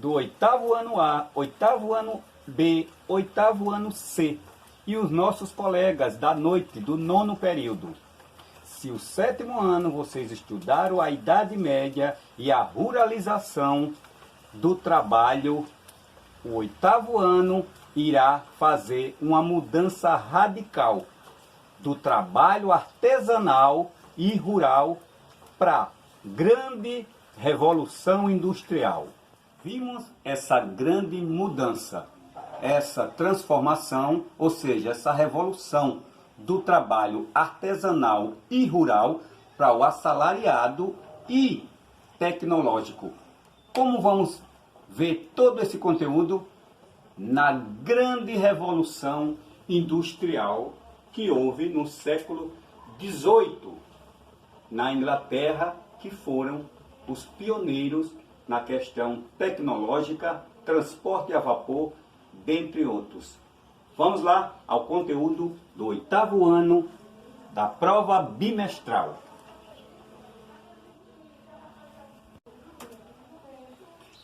do oitavo ano A, oitavo ano B, oitavo ano C e os nossos colegas da noite do nono período. Se o sétimo ano vocês estudaram a Idade Média e a ruralização do trabalho, o oitavo ano irá fazer uma mudança radical do trabalho artesanal e rural para grande revolução industrial. Vimos essa grande mudança, essa transformação, ou seja, essa revolução do trabalho artesanal e rural para o assalariado e tecnológico. Como vamos ver todo esse conteúdo na grande revolução industrial que houve no século XVIII, na Inglaterra, que foram os pioneiros na questão tecnológica, transporte a vapor, dentre outros. Vamos lá ao conteúdo do oitavo ano da prova bimestral.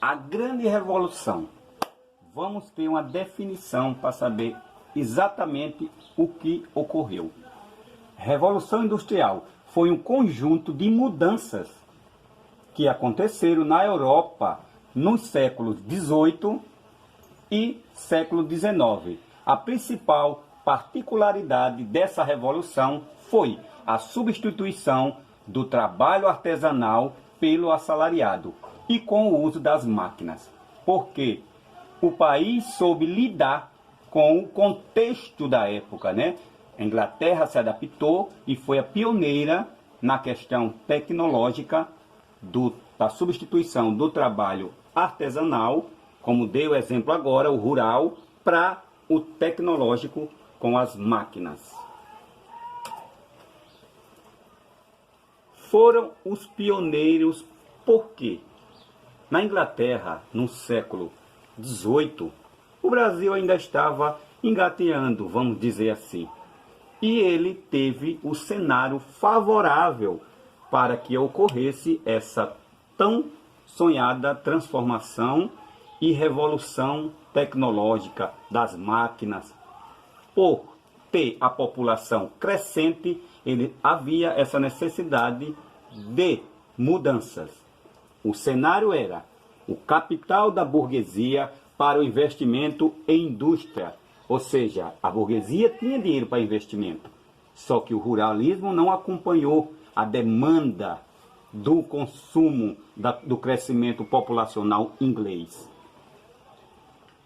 A grande revolução. Vamos ter uma definição para saber exatamente o que ocorreu. Revolução Industrial foi um conjunto de mudanças que aconteceram na Europa nos séculos XVIII e século XIX. A principal particularidade dessa revolução foi a substituição do trabalho artesanal pelo assalariado e com o uso das máquinas, porque o país soube lidar com o contexto da época, né? A Inglaterra se adaptou e foi a pioneira na questão tecnológica da substituição do trabalho artesanal, como dei o exemplo agora, o rural, para o tecnológico com as máquinas. Foram os pioneiros porque na Inglaterra, no século XVIII, o Brasil ainda estava engateando, vamos dizer assim. E ele teve o cenário favorável para que ocorresse essa tão sonhada transformação e revolução tecnológica das máquinas. Por ter a população crescente, havia essa necessidade de mudanças. O cenário era o capital da burguesia para o investimento em indústria, ou seja, a burguesia tinha dinheiro para investimento, só que o ruralismo não acompanhou a demanda do consumo, do crescimento populacional inglês.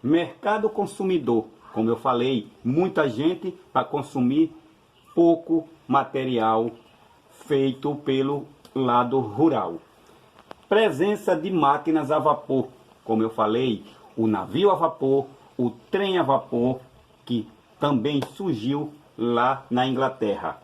Mercado consumidor, como eu falei, muita gente para consumir pouco material feito pelo lado rural. Presença de máquinas a vapor, como eu falei, o navio a vapor, o trem a vapor, que também surgiu lá na Inglaterra.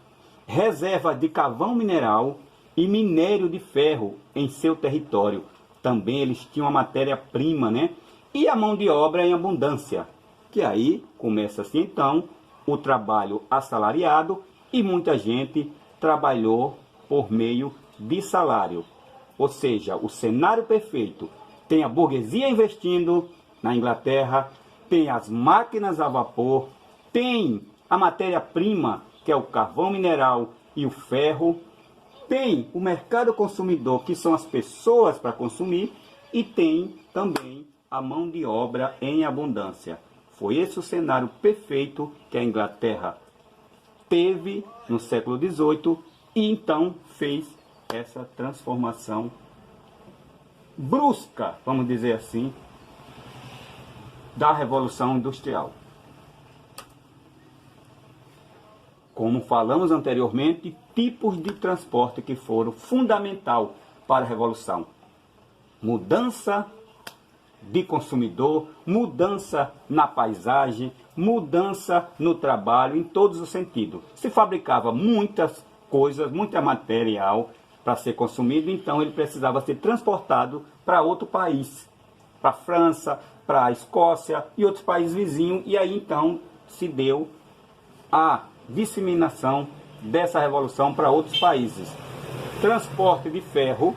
Reserva de carvão mineral e minério de ferro em seu território. Também eles tinham a matéria-prima, né? E a mão de obra em abundância. Que aí começa-se então o trabalho assalariado e muita gente trabalhou por meio de salário. Ou seja, o cenário perfeito. Tem a burguesia investindo na Inglaterra, tem as máquinas a vapor, tem a matéria-prima, que é o carvão mineral e o ferro, tem o mercado consumidor, que são as pessoas para consumir, e tem também a mão de obra em abundância. Foi esse o cenário perfeito que a Inglaterra teve no século XVIII e então fez essa transformação brusca, vamos dizer assim, da Revolução Industrial. Como falamos anteriormente, tipos de transporte que foram fundamental para a Revolução. Mudança de consumidor, mudança na paisagem, mudança no trabalho, em todos os sentidos. Se fabricava muitas coisas, muito material para ser consumido, então ele precisava ser transportado para outro país, para a França, para a Escócia e outros países vizinhos, e aí então se deu a disseminação dessa revolução para outros países. Transporte de ferro,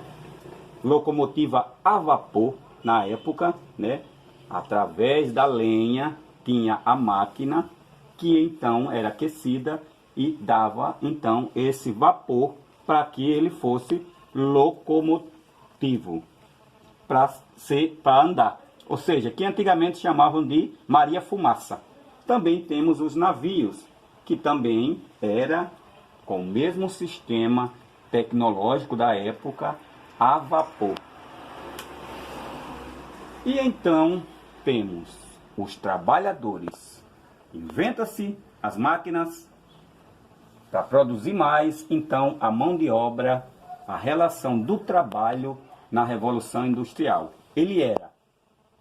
locomotiva a vapor, na época, né, através da lenha, tinha a máquina que então era aquecida e dava então esse vapor para que ele fosse locomotivo, para andar. Ou seja, que antigamente chamavam de Maria Fumaça. Também temos os navios, que também era com o mesmo sistema tecnológico da época, a vapor. E então temos os trabalhadores. Inventa-se as máquinas para produzir mais, então a mão de obra, a relação do trabalho na Revolução Industrial. Ele era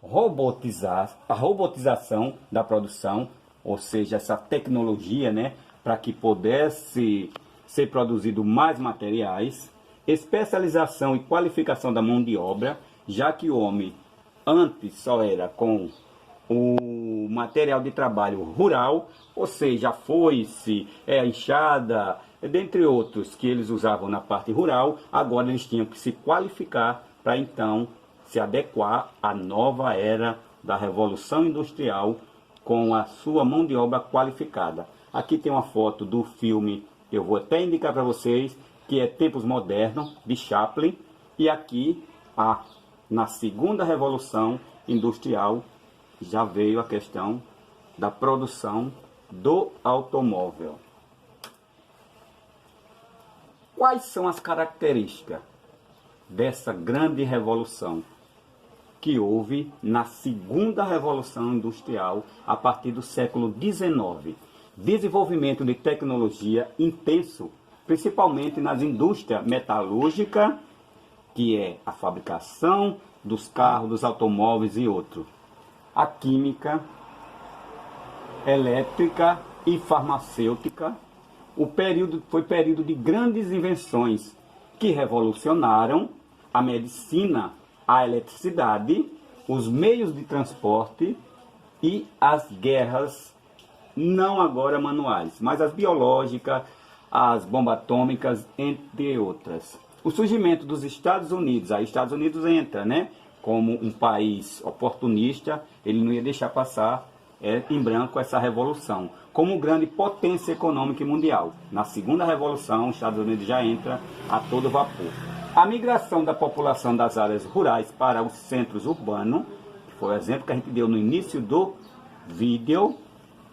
a robotização da produção, ou seja, essa tecnologia, né, para que pudesse ser produzido mais materiais, especialização e qualificação da mão de obra, já que o homem antes só era com o material de trabalho rural, ou seja, a foice, a enxada, dentre outros que eles usavam na parte rural. Agora eles tinham que se qualificar para então se adequar à nova era da Revolução Industrial com a sua mão de obra qualificada. Aqui tem uma foto do filme, eu vou até indicar para vocês, que é Tempos Modernos, de Chaplin, e aqui, na segunda Revolução Industrial, já veio a questão da produção do automóvel. Quais são as características dessa grande revolução que houve na segunda Revolução Industrial a partir do século XIX? Desenvolvimento de tecnologia intenso, principalmente nas indústrias metalúrgicas, que é a fabricação dos carros, dos automóveis e outros. A química, elétrica e farmacêutica. O período foi período de grandes invenções que revolucionaram a medicina, a eletricidade, os meios de transporte e as guerras, não agora manuais, mas as biológicas, as bombas atômicas, entre outras. O surgimento dos Estados Unidos, aí Estados Unidos entra, né, como um país oportunista, ele não ia deixar passar em branco essa revolução, como grande potência econômica mundial. Na segunda revolução, os Estados Unidos já entra a todo vapor. A migração da população das áreas rurais para os centros urbanos, que foi o exemplo que a gente deu no início do vídeo,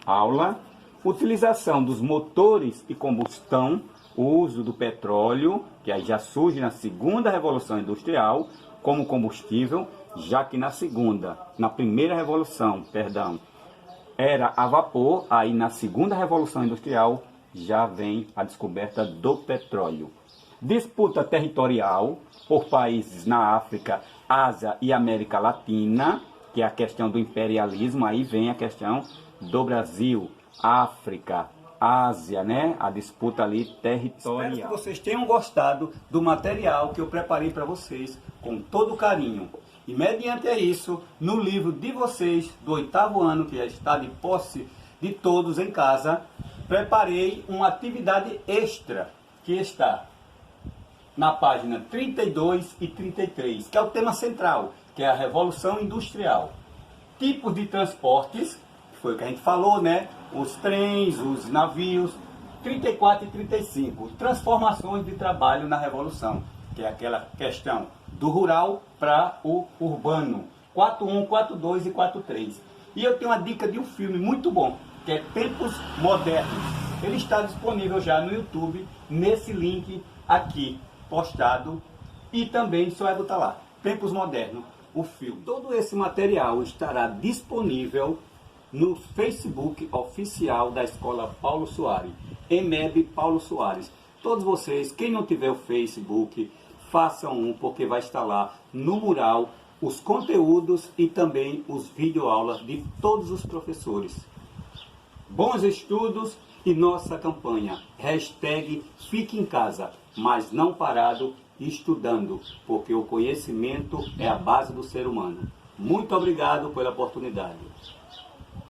aula. Utilização dos motores e combustão, o uso do petróleo, que aí já surge na segunda revolução industrial, como combustível, já que na primeira revolução, era a vapor, aí na segunda revolução industrial já vem a descoberta do petróleo. Disputa territorial por países na África, Ásia e América Latina, que é a questão do imperialismo, aí vem a questão do Brasil, África, Ásia, né? A disputa ali territorial. Espero que vocês tenham gostado do material que eu preparei para vocês com todo carinho. E mediante isso, no livro de vocês do 8º ano, que já está de posse de todos em casa, preparei uma atividade extra que está na página 32 e 33, que é o tema central, que é a Revolução Industrial. Tipos de transportes, que foi o que a gente falou, né? Os trens, os navios. 34 e 35, transformações de trabalho na Revolução, que é aquela questão do rural para o urbano. 4.1, 4.2 e 4.3. E eu tenho uma dica de um filme muito bom, que é Tempos Modernos. Ele está disponível já no YouTube, nesse link aqui postado, e também só vai botar lá, Tempos Modernos, o filme. Todo esse material estará disponível no Facebook oficial da Escola Paulo Soares, EMEB Paulo Soares. Todos vocês, quem não tiver o Facebook, façam um, porque vai estar lá no mural os conteúdos e também os videoaulas de todos os professores. Bons estudos e nossa campanha, #Fique em Casa, mas não parado, estudando, porque o conhecimento é a base do ser humano. Muito obrigado pela oportunidade.